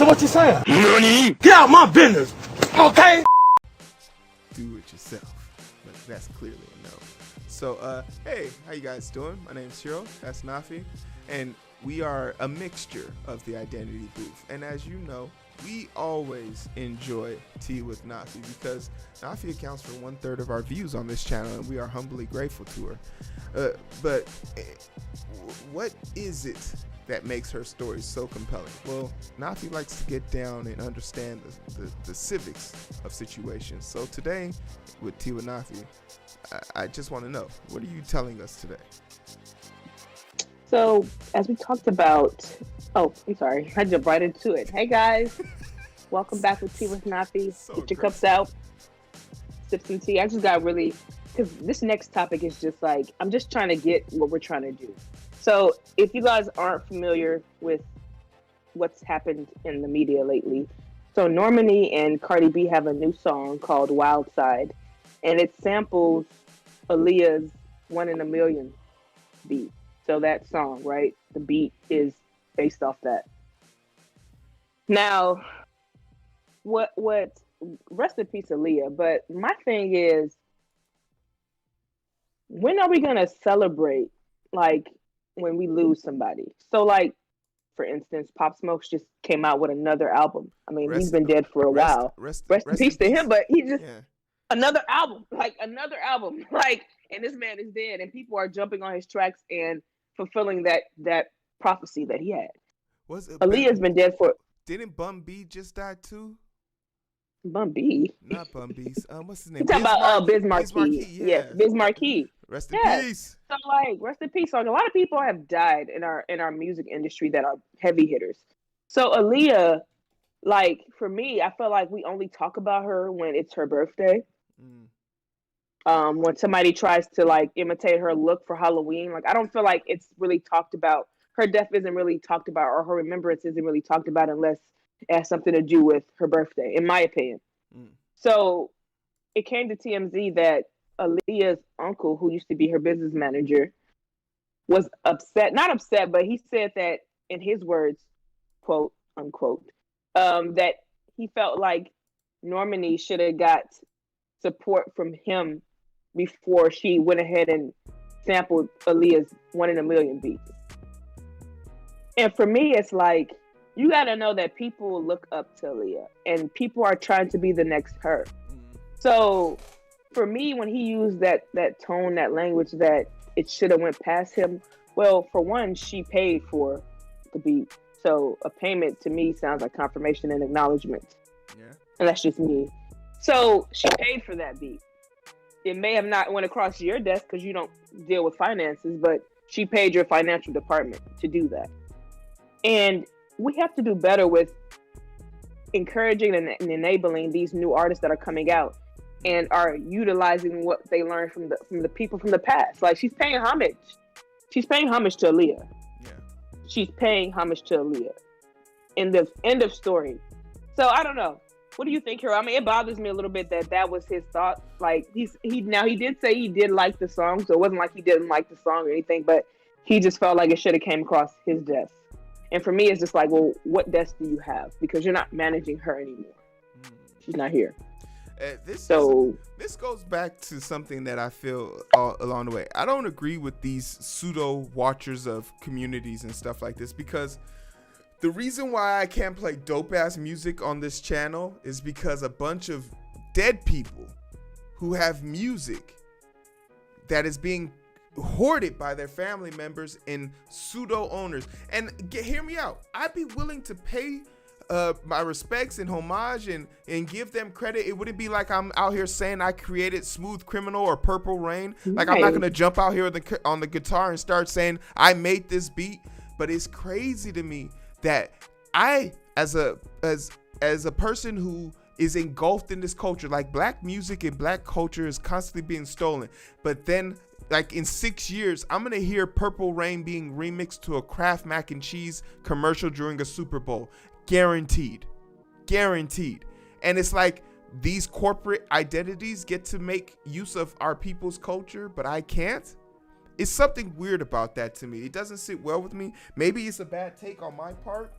what you're saying. Normani? Get out my business, okay? Do it yourself. But that's clearly a no. So, hey, how you guys doing? My name's Heero. That's Nafi. And we are a mixture of the Identity Booth. And as you know, we always enjoy Tea with Nafi because Nafi accounts for 1/3 of our views on this channel, and we are humbly grateful to her. But what is it that makes her story so compelling? Well, Nafi likes to get down and understand the civics of situations. So today, with Tea with Nafi, I just want to know, what are you telling us today? So, as we talked about, I'm sorry, I jumped right into it. Hey guys, welcome back with Tea with Nafi. Get your cups out, sip some tea. I just got really, because this next topic is just like, I'm just trying to get what we're trying to do. So, if you guys aren't familiar with what's happened in the media lately, so Normani and Cardi B have a new song called Wild Side, and it samples Aaliyah's 1 in a Million beat. So that song, right? The beat is based off that. Now, what? Rest in peace, Aaliyah. But my thing is, when are we gonna celebrate, like, when we lose somebody? So, like, for instance, Pop Smoke just came out with another album. I mean, he's been dead for a while. Rest in peace to him. But he just another album, like, and this man is dead, and people are jumping on his tracks and fulfilling that prophecy that he had. Aaliyah's been dead for. Didn't Bun B just die too? Bun B? Not Bun B. What's his name? You talking about Biz Markie? Yeah, Biz Markie. Rest in peace. So, like, rest in peace. So, like, a lot of people have died in our music industry that are heavy hitters. So Aaliyah, like, for me, I feel like we only talk about her when it's her birthday. When somebody tries to, like, imitate her look for Halloween, like, I don't feel like it's really talked about. Her death isn't really talked about, or her remembrance isn't really talked about unless it has something to do with her birthday, in my opinion. So it came to TMZ that Aaliyah's uncle, who used to be her business manager, was upset. Not upset, but he said that, in his words, quote, unquote, that he felt like Normani should have got support from him before she went ahead and sampled Aaliyah's 1 in a Million beat. And for me, it's like, you got to know that people look up to Aaliyah, and people are trying to be the next her. So for me, when he used that tone, that language, that it should have went past him, well, for one, she paid for the beat. So a payment to me sounds like confirmation and acknowledgement. Yeah. And that's just me. So she paid for that beat. It may have not went across your desk because you don't deal with finances, but she paid your financial department to do that. And we have to do better with encouraging and enabling these new artists that are coming out and are utilizing what they learned from the people from the past. Like, she's paying homage. She's paying homage to Aaliyah. Yeah. She's paying homage to Aaliyah. End of story. So I don't know. What do you think, Heero? I mean, it bothers me a little bit that was his thought. Like, he did say he did like the song, so it wasn't like he didn't like the song or anything, but he just felt like it should have came across his desk. And for me, it's just like, well, what desk do you have? Because you're not managing her anymore. She's not here. This goes back to something that I feel all along the way. I don't agree with these pseudo watchers of communities and stuff like this, because the reason why I can't play dope ass music on this channel is because a bunch of dead people who have music that is being hoarded by their family members and pseudo owners. And hear me out, I'd be willing to pay my respects and homage and give them credit. It wouldn't be like I'm out here saying I created Smooth Criminal or Purple Rain. Like, I'm not gonna jump out here on the guitar and start saying I made this beat. But it's crazy to me that I, as a person who is engulfed in this culture, like, black music and black culture is constantly being stolen, but then, like, in 6 years, I'm gonna hear Purple Rain being remixed to a Kraft mac and cheese commercial during a Super Bowl. Guaranteed. And it's like, these corporate identities get to make use of our people's culture, but I can't. It's something weird about that to me. It doesn't sit well with me. Maybe it's a bad take on my part,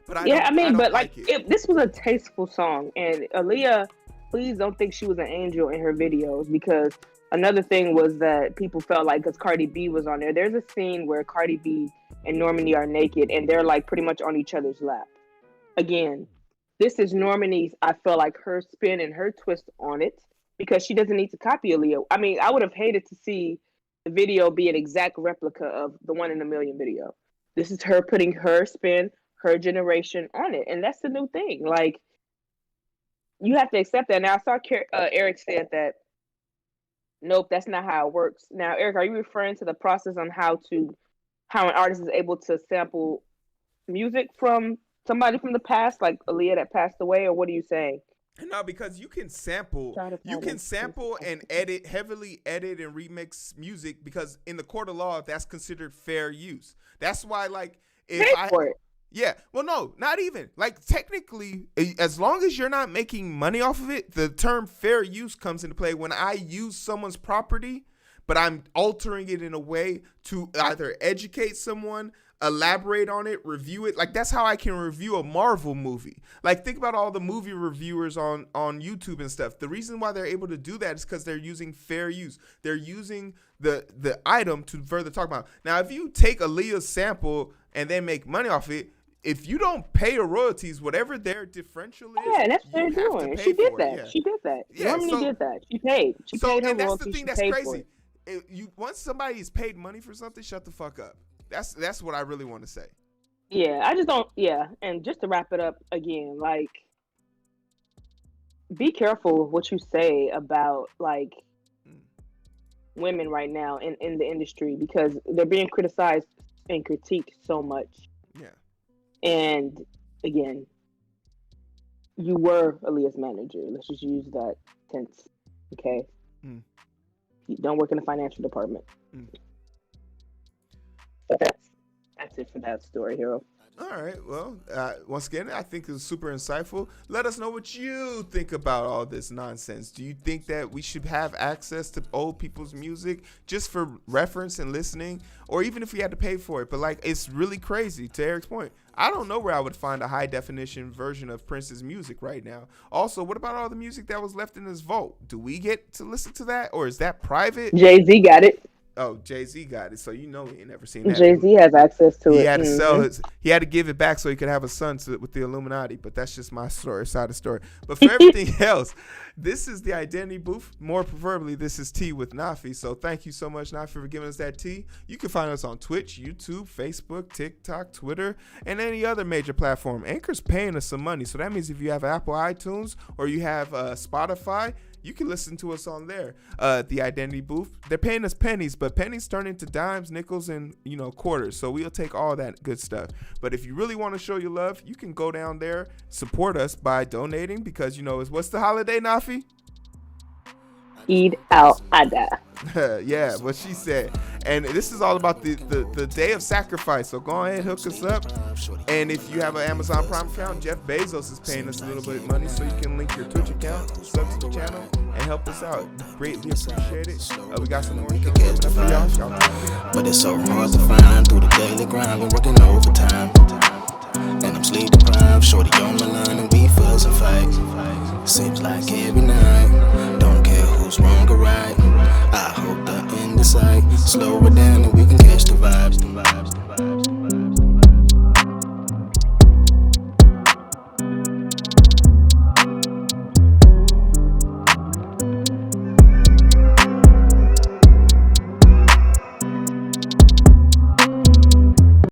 but Yeah, I mean, but like, like it. this was a tasteful song, and Aaliyah, please don't think she was an angel in her videos, because another thing was that people felt like because Cardi B was on there. There's a scene where Cardi B and Normani are naked, and they're like pretty much on each other's lap. Again, this is Normani's. I feel like her spin and her twist on it, because she doesn't need to copy Aaliyah. I mean, I would have hated to see the video be an exact replica of the One in a Million video. This is her putting her spin, her generation on it, and that's the new thing. Like, you have to accept that. Now, I saw Eric said that, nope, that's not how it works. Now, Eric, are you referring to the process on how an artist is able to sample music from somebody from the past, like Aaliyah that passed away, or what are you saying? No, because you can sample and heavily edit and remix music, because in the court of law, that's considered fair use. That's why, like, yeah, well, no, not even. Like, technically, as long as you're not making money off of it, the term fair use comes into play. When I use someone's property, but I'm altering it in a way to either educate someone, elaborate on it, review it. Like, that's how I can review a Marvel movie. Like, think about all the movie reviewers on YouTube and stuff. The reason why they're able to do that is because they're using fair use. They're using the item to further talk about. Now, if you take Aaliyah's sample and then make money off it, if you don't pay her royalties, whatever their differential is, yeah, that's what they're doing. She did that. Yeah. She did that. Yeah, Normani did that. She paid. She paid her and that's royalties. The thing that's crazy. Once somebody is paid money for something, shut the fuck up. That's what I really want to say. Yeah, I just don't. Yeah, and just to wrap it up again, like, be careful what you say about, like, women right now in the industry, because they're being criticized and critiqued so much. Yeah. And again, you were Aaliyah's manager. Let's just use that tense, okay? You don't work in the financial department. But that's it for that story, Heero. All right. Well, once again, I think it was super insightful. Let us know what you think about all this nonsense. Do you think that we should have access to old people's music just for reference and listening, or even if we had to pay for it? But, like, it's really crazy. To Eric's point, I don't know where I would find a high definition version of Prince's music right now. Also, what about all the music that was left in his vault? Do we get to listen to that, or is that private? Jay-Z got it. Oh, Jay-Z got it, so you know he ain't never seen that. Jay-Z has access to it. He had to sell his. He had to give it back so he could have a son with the Illuminati. But that's just my story, side of the story. But for everything else, this is the Identity Booth. More preferably, this is Tea with Nafi. So thank you so much, Nafi, for giving us that tea. You can find us on Twitch, YouTube, Facebook, TikTok, Twitter, and any other major platform. Anchor's paying us some money, so that means if you have Apple iTunes or you have Spotify, you can listen to us on there. The Identity Booth, they're paying us pennies, but pennies turn into dimes, nickels, and quarters. So we'll take all that good stuff. But if you really want to show your love, you can go down there, support us by donating, because what's the holiday, Nafi? Eid al-Adha. Yeah, what she said. And this is all about the day of sacrifice. So go ahead, hook us up. And if you have an Amazon Prime account, Jeff Bezos is paying us a little bit of money, so you can link your Twitch account, sub to the channel, and help us out. Greatly appreciate it. We got some more coming up for y'all. But it's so hard to find through the daily grind. Been working overtime, and I'm sleep deprived. Shorty on my line, and we fuss and fight. Seems like every night. Don't care who's wrong or right. I hope the end is sight. Slow it down